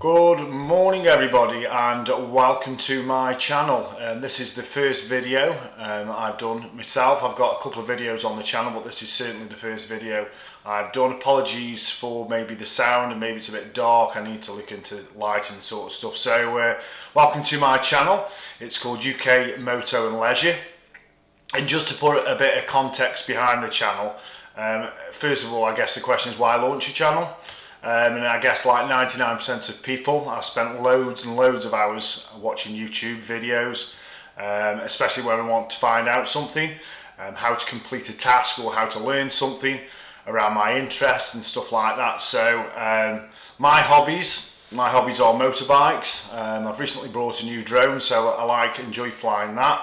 Good morning everybody and welcome to my channel. This is the first video I've done myself. I've got a couple of videos on the channel, but this is certainly the first video I've done. Apologies for maybe the sound and maybe it's a bit dark. I need to look into lighting sort of stuff. So welcome to my channel. It's called UK Moto and Leisure. And just to put a bit of context behind the channel, first of all, I guess the question is why launch a channel? And I guess like 99% of people, I spent loads and loads of hours watching YouTube videos, especially when I want to find out something, how to complete a task or how to learn something around my interests and stuff like that. So my hobbies are motorbikes. I've recently brought a new drone, so I enjoy flying that.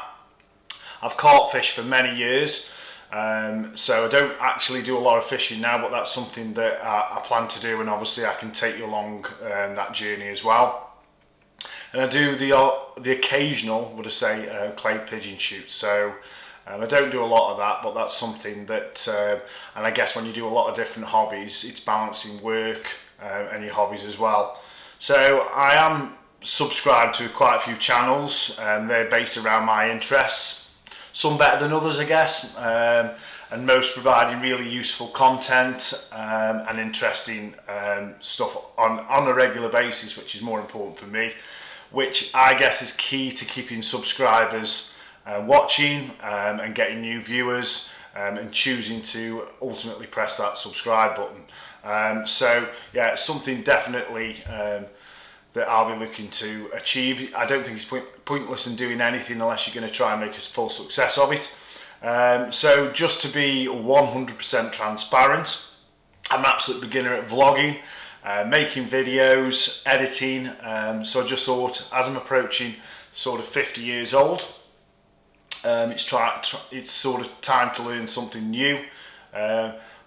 I've caught fish for many years. So I don't actually do a lot of fishing now, but that's something that I plan to do, and obviously I can take you along that journey as well. And I do the occasional, would I say, clay pigeon shoot. So I don't do a lot of that, but that's something that, and I guess when you do a lot of different hobbies, it's balancing work and your hobbies as well. So I am subscribed to quite a few channels, and they're based around my interests. Some better than others, I guess, and most providing really useful content and interesting stuff on a regular basis, which is more important for me, which I guess is key to keeping subscribers watching and getting new viewers and choosing to ultimately press that subscribe button. So yeah, it's something definitely that I'll be looking to achieve. I don't think it's pointless in doing anything unless you're going to try and make a full success of it. So just to be 100% transparent, I'm an absolute beginner at vlogging, making videos, editing. So I just thought, as I'm approaching sort of 50 years old, it's sort of time to learn something new.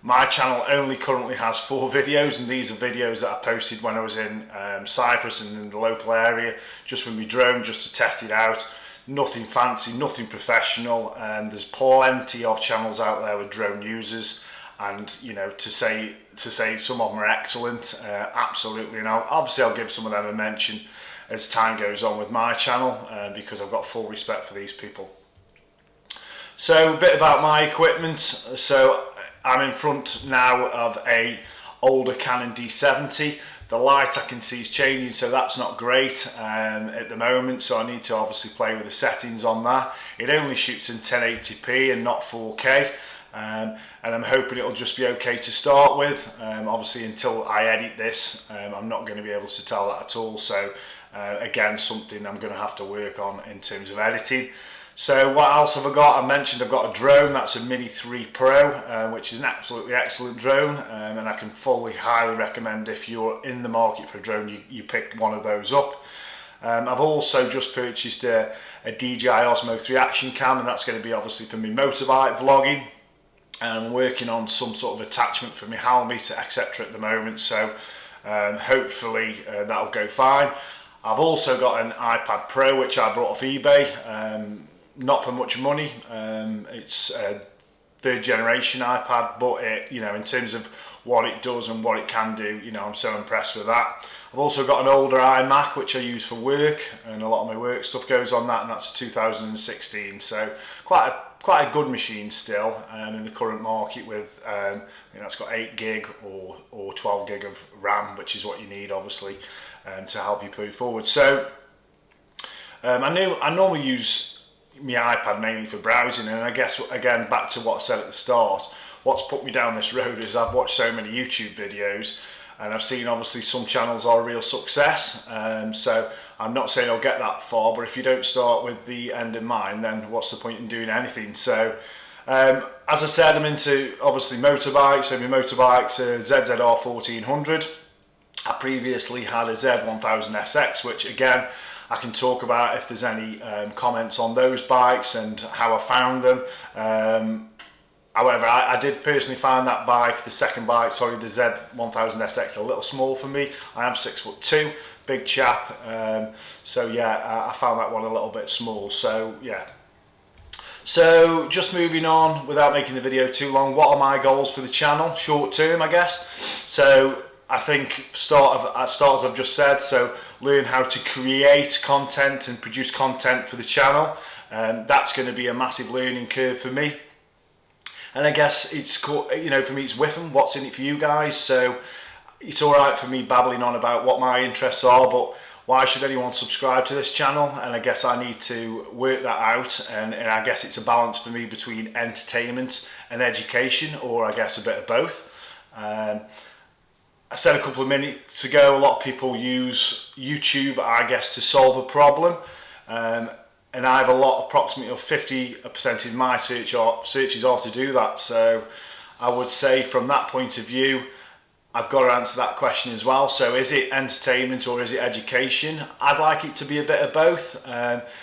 My channel only currently has 4 videos, and these are videos that I posted when I was in Cyprus and in the local area, just with my drone, just to test it out. Nothing fancy, nothing professional, and there's plenty of channels out there with drone users, and you know, to say some of them are excellent, absolutely. And obviously I'll give some of them a mention as time goes on with my channel, because I've got full respect for these people. So a bit about my equipment. So I'm in front now of a older Canon D70. The light I can see is changing, so that's not great at the moment, so I need to obviously play with the settings on that. It only shoots in 1080p and not 4K, and I'm hoping it'll just be okay to start with. Obviously until I edit this, I'm not going to be able to tell that at all, so again, something I'm going to have to work on in terms of editing. So what else have I got? I mentioned I've got a drone. That's a Mini 3 Pro, which is an absolutely excellent drone, and I can highly recommend, if you're in the market for a drone, you pick one of those up. I've also just purchased a DJI Osmo 3 Action Cam, and that's going to be obviously for my motorbike vlogging. And I'm working on some sort of attachment for my helmet, etc. at the moment, so hopefully that'll go fine. I've also got an iPad Pro, which I bought off eBay. Not for much money. It's a 3rd generation iPad, but in terms of what it does and what it can do, I'm so impressed with that. I've also got an older iMac which I use for work, and a lot of my work stuff goes on that, and that's a 2016. So quite a good machine still in the current market. With it's got 8 gig or 12 gig of RAM, which is what you need obviously to help you move forward. So I normally use my iPad mainly for browsing, and I guess again back to what I said at the start, what's put me down this road is I've watched so many YouTube videos, and I've seen obviously some channels are a real success. So I'm not saying I'll get that far, but if you don't start with the end in mind, then what's the point in doing anything? So as I said, I'm into obviously motorbikes. So my motorbike's a ZZR 1400. I previously had a Z1000SX, which again I can talk about if there's any comments on those bikes and how I found them. However, I did personally find that bike, the second bike, sorry, the Z1000SX, a little small for me. I am 6'2", big chap. So yeah, I found that one a little bit small. So yeah. So just moving on, without making the video too long, what are my goals for the channel? Short term, I guess. So I think start as I've just said, so learn how to create content and produce content for the channel. That's going to be a massive learning curve for me. And I guess it's, you know, for me it's with them, what's in it for you guys. So it's all right for me babbling on about what my interests are, but why should anyone subscribe to this channel? And I guess I need to work that out, and I guess it's a balance for me between entertainment and education, or I guess a bit of both. I said a couple of minutes ago, a lot of people use YouTube, I guess, to solve a problem. And I have a lot, approximately 50% of my searches are to do that. So I would say from that point of view, I've got to answer that question as well. So is it entertainment or is it education? I'd like it to be a bit of both.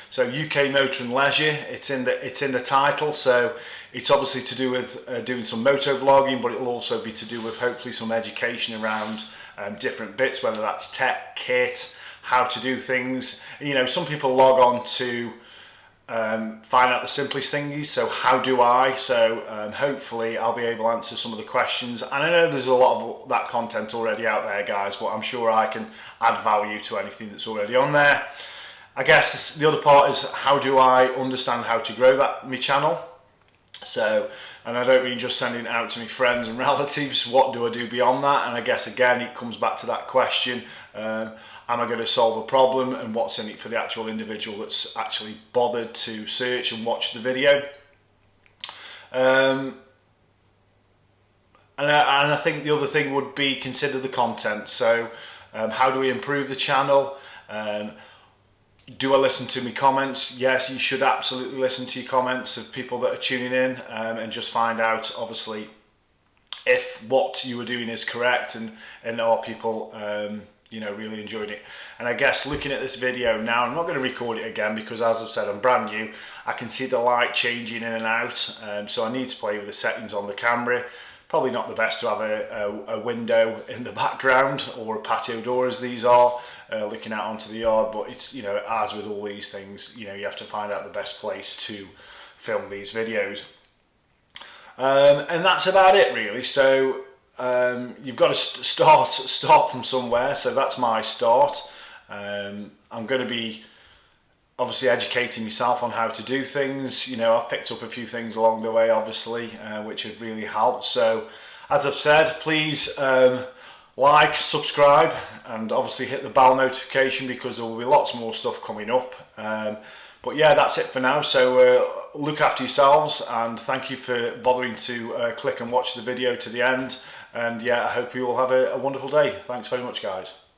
So UK Motor and Leisure, it's in the title. So it's obviously to do with doing some moto vlogging, but it'll also be to do with hopefully some education around different bits, whether that's tech, kit, how to do things. You know, some people log on to find out the simplest thingies, so how do I? So hopefully I'll be able to answer some of the questions, and I know there's a lot of that content already out there, guys, but I'm sure I can add value to anything that's already on there. I guess the other part is, how do I understand how to grow my channel? So, and I don't mean just sending it out to my friends and relatives, what do I do beyond that? And I guess again it comes back to that question, am I going to solve a problem, and what's in it for the actual individual that's actually bothered to search and watch the video. And I think the other thing would be consider the content. So how do we improve the channel? Do I listen to my comments? Yes, you should absolutely listen to your comments of people that are tuning in, and just find out obviously if what you are doing is correct, and are people you know, really enjoyed it. And I guess looking at this video now, I'm not going to record it again because, as I've said, I'm brand new. I can see the light changing in and out, so I need to play with the settings on the camera. Probably not the best to have a window in the background, or a patio door as these are, looking out onto the yard, but it's, you know, as with all these things, you know, you have to find out the best place to film these videos. And that's about it really. So you've got to start from somewhere, so that's my start. I'm going to be obviously educating myself on how to do things. You know, I've picked up a few things along the way, obviously, which have really helped. So as I've said, please like, subscribe, and obviously hit the bell notification, because there will be lots more stuff coming up. But yeah, that's it for now. So look after yourselves, and thank you for bothering to click and watch the video to the end. And yeah, I hope you all have a wonderful day. Thanks very much, guys.